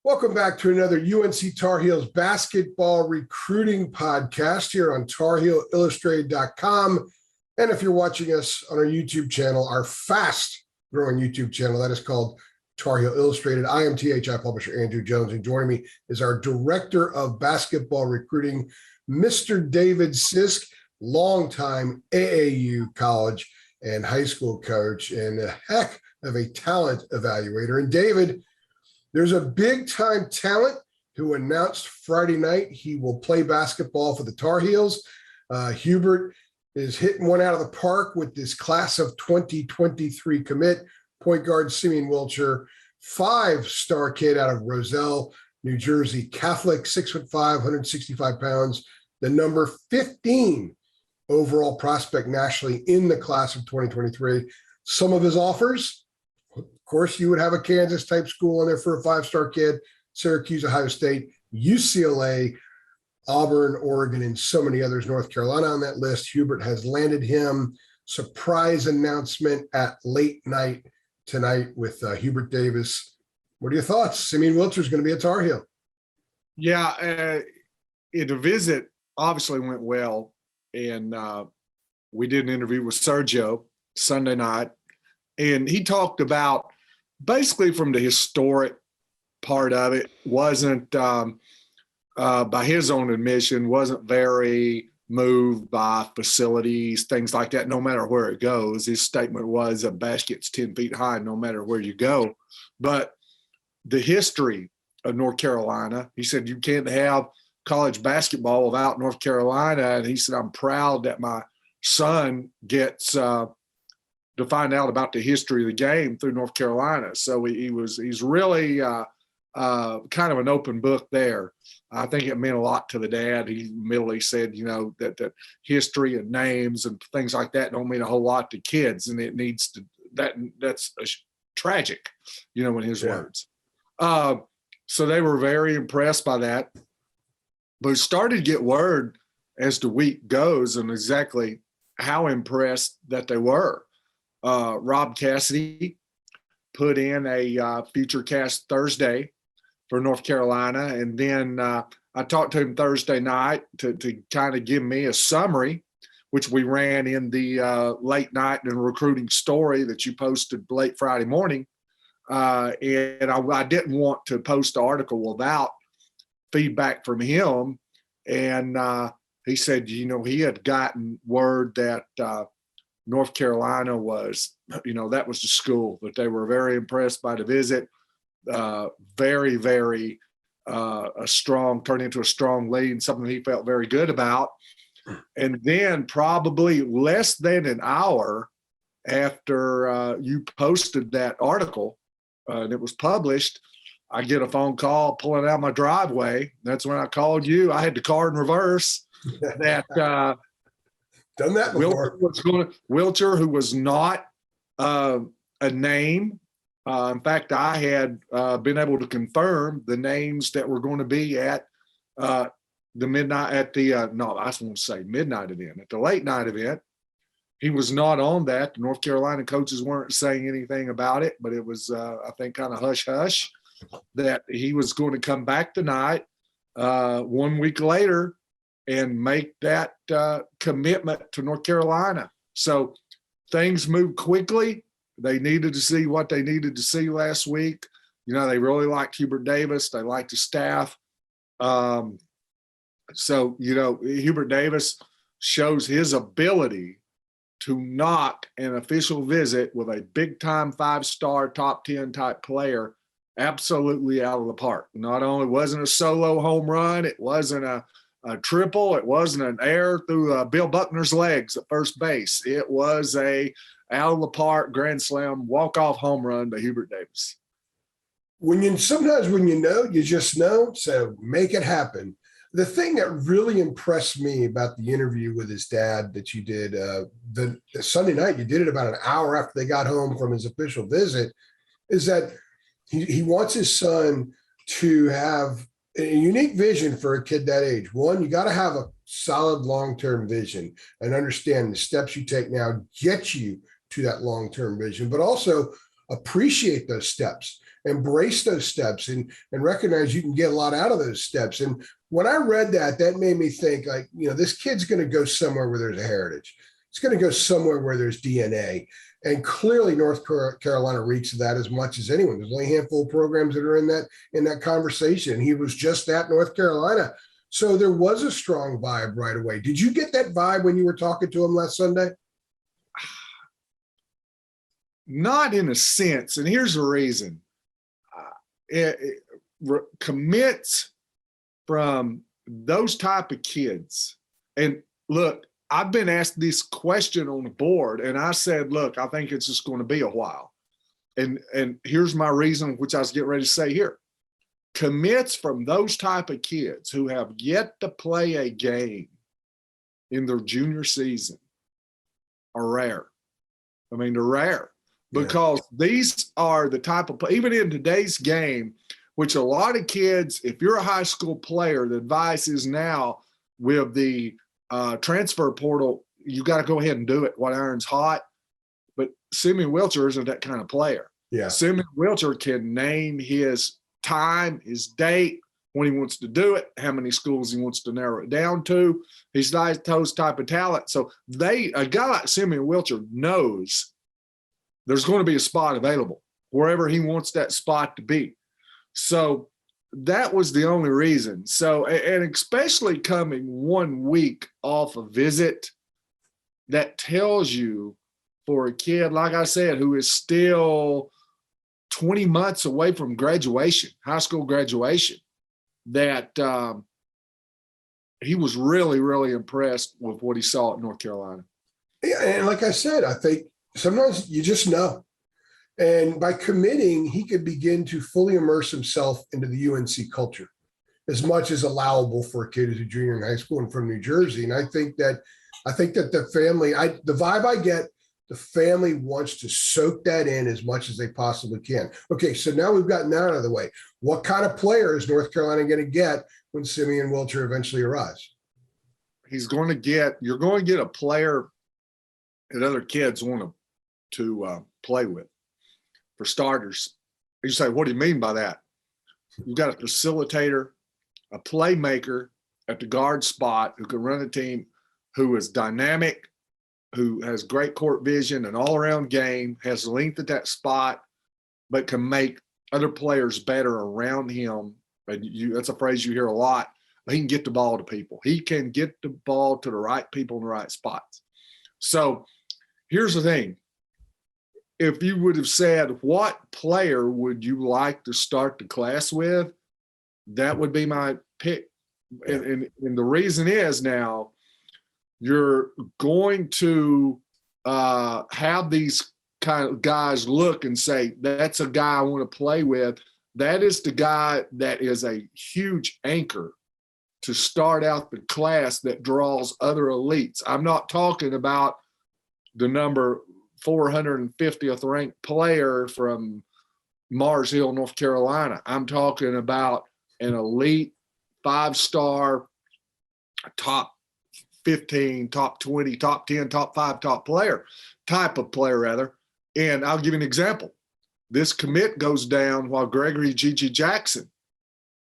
Welcome back to another UNC Tar Heels basketball recruiting podcast here on TarHeelIllustrated.com. And if you're watching us on our YouTube channel, our fast-growing YouTube channel, that is called Tar Heel Illustrated. I am THI publisher Andrew Jones, and joining me is our Director of Basketball Recruiting, Mr. David Sisk, longtime AAU college and high school coach, and a heck of a talent evaluator. And David, there's a big-time talent who announced Friday night he will play basketball for the Tar Heels. Hubert is hitting one out of the park with this class of 2023 commit, point guard Simeon Wilcher, five-star kid out of Roselle, New Jersey, Catholic, 6'5", 165 pounds, the number 15 overall prospect nationally in the class of 2023. Some of his offers, of course, you would have a Kansas-type school on there for a five-star kid, Syracuse, Ohio State, UCLA, Auburn, Oregon, and so many others, North Carolina on that list. Hubert has landed him. Surprise announcement at late night tonight with Hubert Davis. What are your thoughts? Simeon Wilcher is going to be a Tar Heel. Yeah, the visit obviously went well, and we did an interview with Sergio Sunday night, and he talked about basically from the historic part of it, wasn't by his own admission, wasn't very moved by facilities, things like that, no matter where it goes. His statement was a basket's 10 feet high, no matter where you go. But the history of North Carolina, he said, you can't have college basketball without North Carolina. And he said, I'm proud that my son gets to find out about the history of the game through North Carolina. So he's really kind of an open book there. I think it meant a lot to the dad. He immediately said, that history and names and things like that don't mean a whole lot to kids, and it needs to. That's tragic, in his words. So they were very impressed by that. But we started to get word as the week goes and exactly how impressed that they were. Rob Cassidy put in a feature cast Thursday for North Carolina. And then I talked to him Thursday night to kind of give me a summary, which we ran in the late night and recruiting story that you posted late Friday morning. And I didn't want to post the article without feedback from him. And he said, he had gotten word that North Carolina was, that was the school, that they were very impressed by the visit. Very, very turned into a strong lead and something he felt very good about. And then probably less than an hour after you posted that article and it was published, I get a phone call pulling out my driveway. That's when I called you. I had the car in reverse that done that before. Wilcher, who was not a name. In fact, I had been able to confirm the names that were going to be at the midnight at the I just want to say midnight event, at the late night event. He was not on that. The North Carolina coaches weren't saying anything about it, but it was I think kind of hush hush that he was going to come back tonight 1 week later and make that commitment to North Carolina. So things moved quickly. They needed to see what they needed to see last week. They really liked Hubert Davis. They liked the staff. So Hubert Davis shows his ability to knock an official visit with a big-time five-star top 10 type player absolutely out of the park. Not only wasn't a solo home run, it wasn't a triple, it wasn't an air through Bill Buckner's legs at first base. It was a out of the park grand slam walk-off home run by Hubert Davis. Sometimes when you just know, so make it happen. The thing that really impressed me about the interview with his dad that you did the Sunday night, you did it about an hour after they got home from his official visit, is that he wants his son to have a unique vision for a kid that age. One, you got to have a solid long-term vision and understand the steps you take now get you to that long-term vision, but also appreciate those steps, embrace those steps, and recognize you can get a lot out of those steps. And when I read that, that made me think, like, this kid's going to go somewhere where there's a heritage. It's going to go somewhere where there's DNA. And clearly North Carolina reeks of that as much as anyone. There's only a handful of programs that are in that conversation. He was just at North Carolina. So there was a strong vibe right away. Did you get that vibe when you were talking to him last Sunday? Not in a sense. And here's the reason. Commits from those type of kids. And look, I've been asked this question on the board, and I said, look, I think it's just going to be a while. And here's my reason, which I was getting ready to say here. Commits from those type of kids who have yet to play a game in their junior season are rare. I mean, they're rare because these are the type of, even in today's game, which a lot of kids, if you're a high school player, the advice is now with the transfer portal, you got to go ahead and do it while iron's hot. But Simeon Wilcher isn't that kind of player. Yeah. Simeon Wilcher can name his time, his date, when he wants to do it, how many schools he wants to narrow it down to. He's not those type of talent. So a guy like Simeon Wilcher knows there's going to be a spot available wherever he wants that spot to be. So that was the only reason. So, and especially coming 1 week off a visit, that tells you for a kid, like I said, who is still 20 months away from graduation, high school graduation, that he was really, really impressed with what he saw at North Carolina. Yeah, and like I said, I think sometimes you just know. And by committing, he could begin to fully immerse himself into the UNC culture as much as allowable for a kid who's a junior in high school and from New Jersey. And I think that the family, the vibe I get, the family wants to soak that in as much as they possibly can. Okay, so now we've gotten that out of the way. What kind of player is North Carolina going to get when Simeon Wilcher eventually arrives? You're going to get a player that other kids want to play with. For starters, you say, what do you mean by that? You've got a facilitator, a playmaker at the guard spot who can run a team, who is dynamic, who has great court vision, an all-around game, has length at that spot, but can make other players better around him. And that's a phrase you hear a lot. He can get the ball to people. He can get the ball to the right people in the right spots. So here's the thing. If you would have said, what player would you like to start the class with? That would be my pick. And the reason is, now you're going to have these kind of guys look and say, that's a guy I want to play with. That is the guy that is a huge anchor to start out the class that draws other elites. I'm not talking about the number 450th ranked player from Mars Hill, North Carolina. I'm talking about an elite 5-star, top 15, top 20, top 10, top 5, top player, type of player rather. And I'll give you an example. This commit goes down while Gregory Gigi Jackson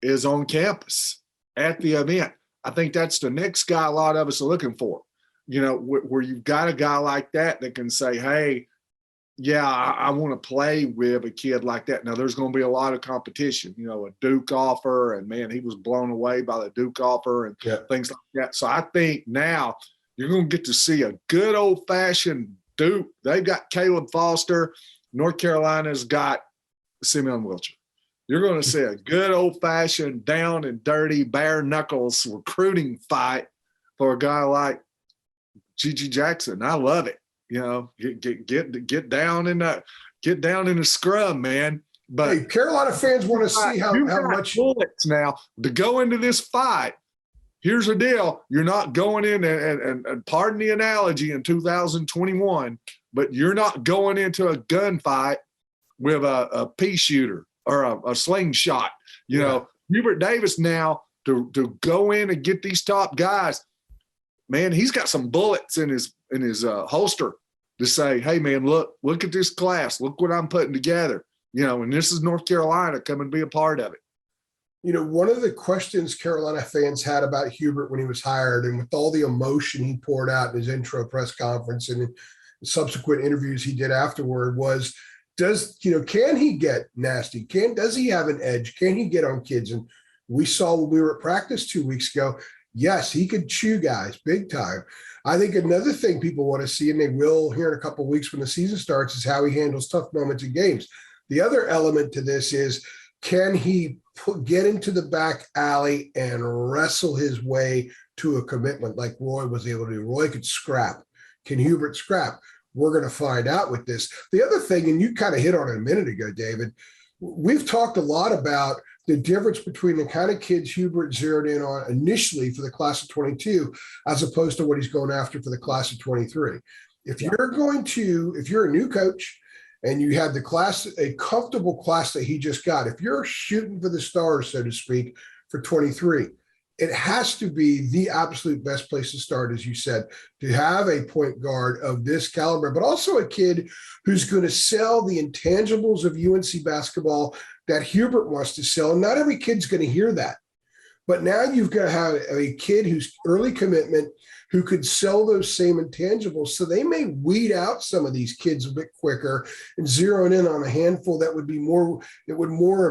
is on campus at the event. I think that's the next guy a lot of us are looking for. Where you've got a guy like that can say, hey, yeah, I want to play with a kid like that. Now, there's going to be a lot of competition, a Duke offer, and man, he was blown away by the Duke offer and things like that. So I think now you're going to get to see a good old-fashioned Duke. They've got Caleb Foster. North Carolina's got Simeon Wilcher. You're going to see a good old-fashioned down and dirty bare knuckles recruiting fight for a guy like Gigi Jackson. I love it. Get down in the scrum, man. But hey, Carolina fans want to see how much bullets now to go into this fight. Here's the deal: you're not going in and pardon the analogy in 2021, but you're not going into a gunfight with a pea shooter or a slingshot. Hubert Davis now to go in and get these top guys. Man, he's got some bullets in his holster. to say, hey, man, look at this class. Look what I'm putting together. And this is North Carolina. Come and be a part of it. One of the questions Carolina fans had about Hubert when he was hired, and with all the emotion he poured out in his intro press conference and in subsequent interviews he did afterward, was, can he get nasty? Does he have an edge? Can he get on kids? And we saw when we were at practice 2 weeks ago, yes, he could chew guys big time. I think another thing people want to see, and they will here in a couple of weeks when the season starts, is how he handles tough moments in games. The other element to this is, can he get into the back alley and wrestle his way to a commitment like Roy was able to do? Roy could scrap. Can Hubert scrap? We're going to find out with this. The other thing, and you kind of hit on it a minute ago, David, we've talked a lot about the difference between the kind of kids Hubert zeroed in on initially for the class of 22, as opposed to what he's going after for the class of 23. If you're a new coach and you have a comfortable class that he just got, if you're shooting for the stars, so to speak, for 23, it has to be the absolute best place to start, as you said, to have a point guard of this caliber, but also a kid who's going to sell the intangibles of UNC basketball that Hubert wants to sell. And not every kid's going to hear that. But now you've got to have a kid who's early commitment, who could sell those same intangibles. So they may weed out some of these kids a bit quicker and zero in on a handful that would more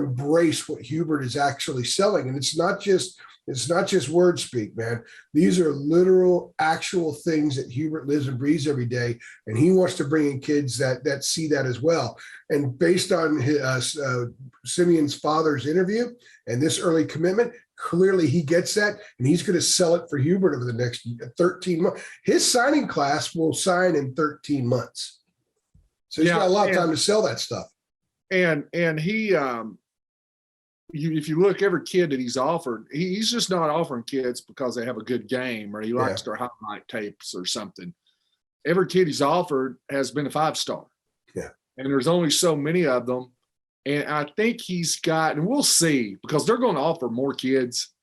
embrace what Hubert is actually selling. And it's not just word speak, man. These are literal, actual things that Hubert lives and breathes every day. And he wants to bring in kids that see that as well. And based on Simeon's father's interview and this early commitment, clearly he gets that, and he's going to sell it for Hubert over the next 13 months. His signing class will sign in 13 months. So he's got a lot of time to sell that stuff. And he, if you look, every kid that he's offered, he's just not offering kids because they have a good game or he likes their highlight tapes or something. Every kid he's offered has been a 5-star. Yeah. And there's only so many of them. And I think he's got, and we'll see, because they're going to offer more kids,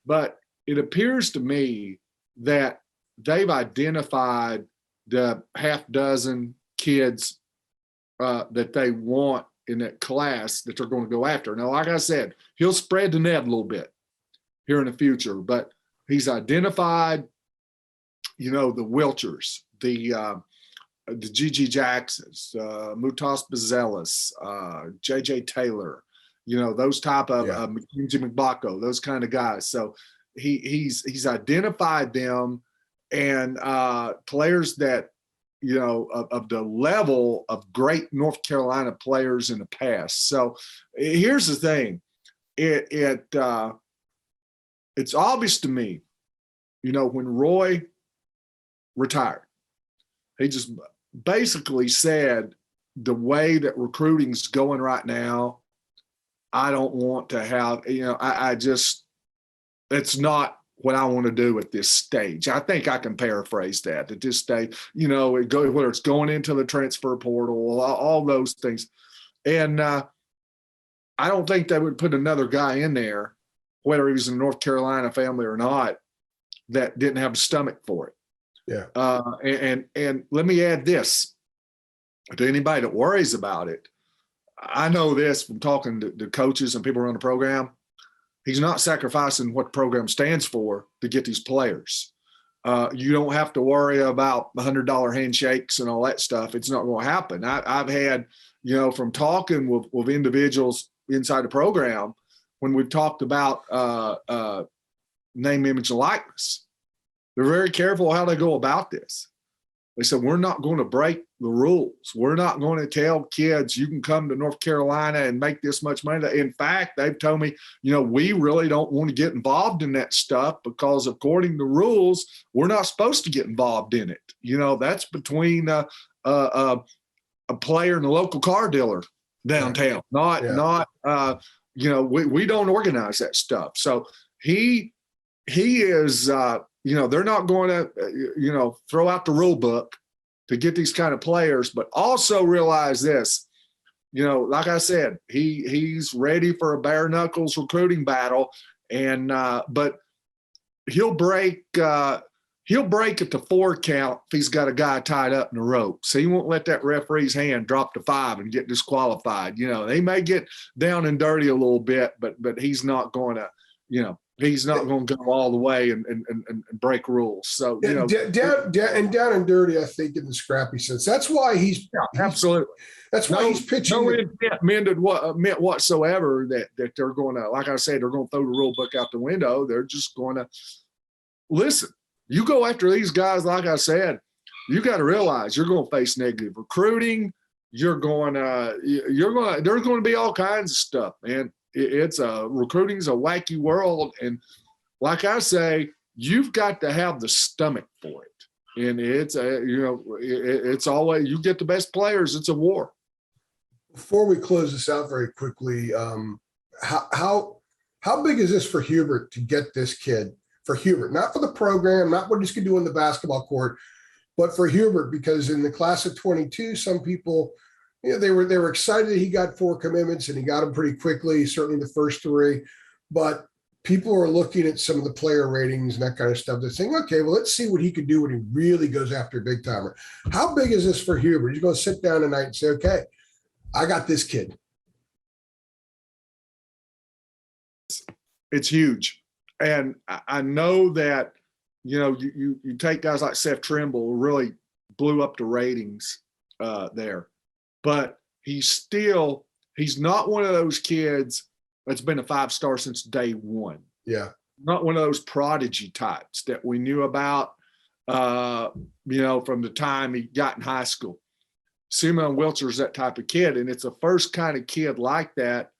but it appears to me that they've identified the half dozen kids that they want in that class that they're going to go after. Now, like I said, he'll spread the net a little bit here in the future, but he's identified, the Wilchers, the G.G. Jacksons, Mutas Bazelis, J.J. Taylor, those type of Mackenzie McBacco, those kind of guys. So he's identified them, and players that, of the level of great North Carolina players in the past. So here's the thing. It's obvious to me, when Roy retired, he just basically said, the way that recruiting's going right now, I don't want to have, it's not what I want to do at this stage. I think I can paraphrase that at this stage, whether it's going into the transfer portal, all those things. And I don't think they would put another guy in there, whether he was in the North Carolina family or not, that didn't have a stomach for it. Yeah. And let me add this to anybody that worries about it. I know this from talking to coaches and people around the program. He's not sacrificing what the program stands for to get these players. You don't have to worry about $100 handshakes and all that stuff. It's not going to happen. I've had, from talking with individuals inside the program, when we've talked about name, image, and likeness, they're very careful how they go about this. They said, we're not going to break the rules. We're not going to tell kids you can come to North Carolina and make this much money. In fact, they've told me, we really don't want to get involved in that stuff because according to rules, we're not supposed to get involved in it. That's between a player and a local car dealer downtown. We don't organize that stuff. So he is, they're not going to, throw out the rule book to get these kind of players, but also realize this, like I said, he's ready for a bare knuckles recruiting battle, and but he'll break he'll break at the 4 count if he's got a guy tied up in the rope. So he won't let that referee's hand drop to 5 and get disqualified. They may get down and dirty a little bit, but he's not going to, he's not going to go all the way and break rules. So, down and dirty, I think, in the scrappy sense. That's why he's absolutely. That's why he's pitching. No intent meant whatsoever that they're going to, like I said, they're going to throw the rule book out the window. They're just going to listen. You go after these guys, like I said, you got to realize you're going to face negative recruiting. There's going to be all kinds of stuff, man. Recruiting's a wacky world. And like I say, you've got to have the stomach for it. And it's always, you get the best players. It's a war. Before we close this out very quickly, how big is this for Hubert to get this kid? For Hubert, not for the program, not what he's going to do on the basketball court, but for Hubert, because in the class of 22, some people, they were excited that he got 4 commitments and he got them pretty quickly, certainly the first 3. But people are looking at some of the player ratings and that kind of stuff. They're saying, okay, well, let's see what he can do when he really goes after a big timer. How big is this for Hubert? He's going to sit down tonight and say, okay, I got this kid. It's huge. And I know that, you take guys like Seth Trimble, who really blew up the ratings there. But he's not one of those kids that's been a 5-star since day one. Yeah. Not one of those prodigy types that we knew about, from the time he got in high school. Simeon Wilcher is that type of kid. And it's the first kind of kid like that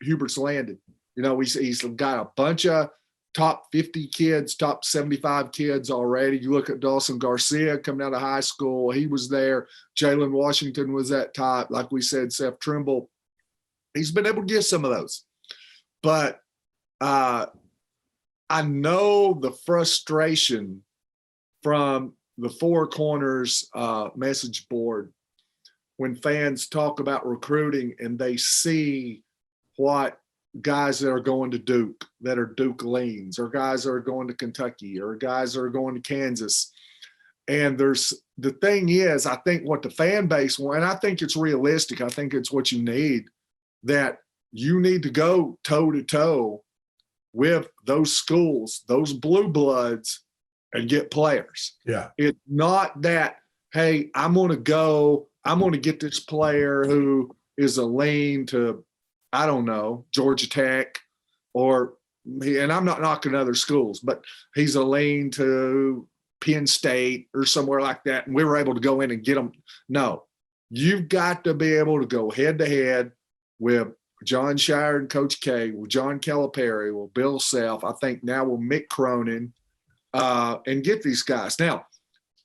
Hubert's landed. He's got a bunch of top 50 kids, top 75 kids already. You look at Dawson Garcia coming out of high school. He was there. Jalen Washington was that type. Like we said, Seth Trimble. He's been able to get some of those. But I know the frustration from the Four Corners message board when fans talk about recruiting and they see what guys that are going to Duke, that are Duke leans, or guys that are going to Kentucky, or guys that are going to Kansas. And the thing is, I think what the fan base wants, and I think it's realistic, I think it's what you need, that you need to go toe to toe with those schools, those blue bloods, and get players. Yeah. It's not that, hey, I'm going to get this player who is a lean to, I don't know, Georgia Tech, and I'm not knocking other schools, but he's a lean to Penn State or somewhere like that, and we were able to go in and get them. No, you've got to be able to go head-to-head with John Shire and Coach K, with John Calipari, with Bill Self, I think now with Mick Cronin, and get these guys. Now,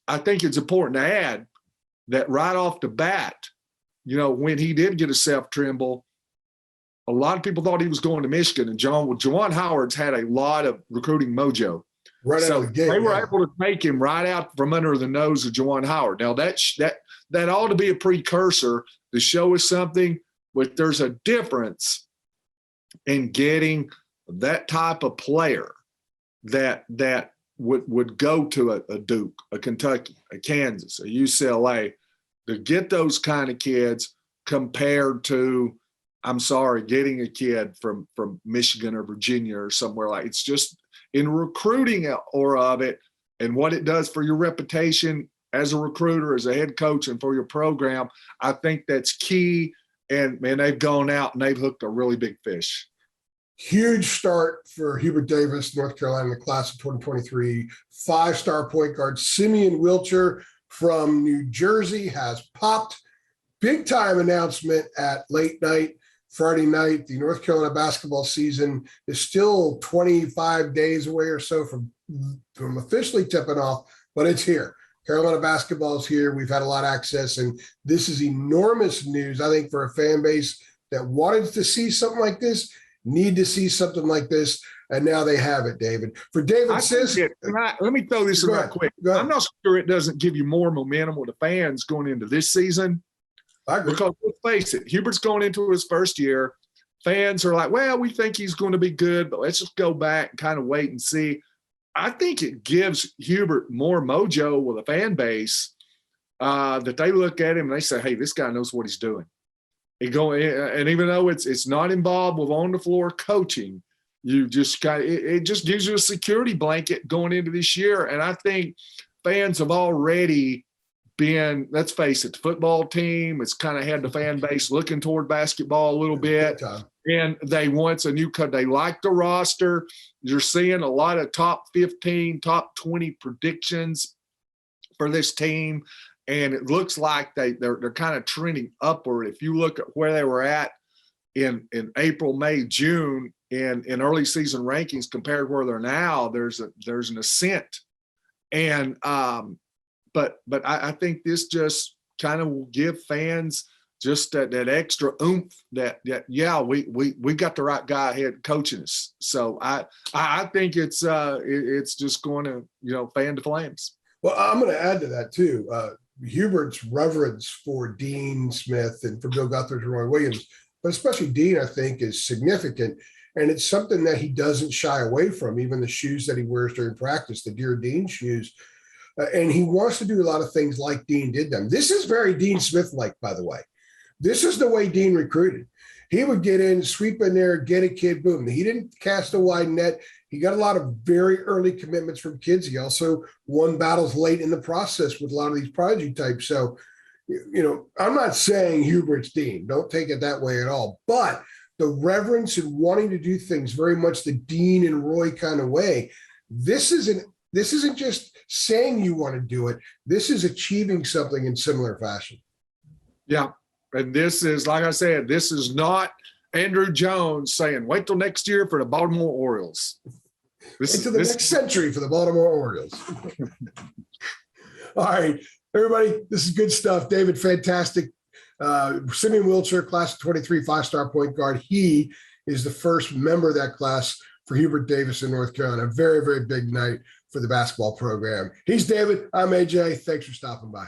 I think it's important to add that right off the bat, when he did get a Seth Trimble, a lot of people thought he was going to Michigan, and Juwan Howard's had a lot of recruiting mojo. Right out of the gate, they were able to take him right out from under the nose of Juwan Howard. Now that ought to be a precursor to show us something, but there's a difference in getting that type of player that would go to a Duke, a Kentucky, a Kansas, a UCLA, to get those kind of kids compared to, I'm sorry, getting a kid from Michigan or Virginia or somewhere like. It's just in recruiting or of it and what it does for your reputation as a recruiter, as a head coach, and for your program. I think that's key. And man, they've gone out and they've hooked a really big fish. Huge start for Hubert Davis, North Carolina, in the class of 2023. 5-star point guard Simeon Wilcher from New Jersey has popped. Big time announcement at late night Friday night. The North Carolina basketball season is still 25 days away or so from officially tipping off, but it's here. Carolina basketball is here. We've had a lot of access, and this is enormous news, I think, for a fan base that wanted to see something like this, need to see something like this, and now they have it, David. For David Sisk. Let me throw this in real quick. I'm not sure it doesn't give you more momentum with the fans going into this season. I agree. Because let's face it, Hubert's going into his first year. Fans are like, well, we think he's going to be good, but let's just go back and kind of wait and see. I think it gives Hubert more mojo with a fan base that they look at him and they say, hey, this guy knows what he's doing. And even though it's not involved with on the floor coaching, you just got it just gives you a security blanket going into this year. And I think fans have already been, let's face it, the football team has kind of had the fan base looking toward basketball a little bit. And they want a new cut. They like the roster. You're seeing a lot of top 15, top 20 predictions for this team. And it looks like they're kind of trending upward. If you look at where they were at in April, May, June in early season rankings compared to where they're now, there's an ascent. And but I think this just kind of will give fans just that extra oomph that yeah, we got the right guy ahead coaching us. So I think it's just going to fan the flames. Well, I'm going to add to that too. Hubert's reverence for Dean Smith and for Bill Guthridge and Roy Williams, but especially Dean, I think, is significant. And it's something that he doesn't shy away from, even the shoes that he wears during practice, the Dear Dean shoes. And he wants to do a lot of things like Dean did them. This is very Dean Smith-like, by the way. This is the way Dean recruited. He would get in, sweep in there, get a kid, boom. He didn't cast a wide net. He got a lot of very early commitments from kids. He also won battles late in the process with a lot of these prodigy types. So, I'm not saying Hubert's Dean. Don't take it that way at all. But the reverence and wanting to do things very much the Dean and Roy kind of way, this isn't just saying you want to do it. This is achieving something in similar fashion. Yeah. And this is, like I said, this is not Andrew Jones saying, wait till next year for the Baltimore Orioles. Into the next century for the Baltimore Orioles. All right, everybody, this is good stuff. David, fantastic. Simeon Wilcher, class of 23, five-star point guard. He is the first member of that class for Hubert Davis in North Carolina. A very, very big night for the basketball program. He's David. I'm AJ. Thanks for stopping by.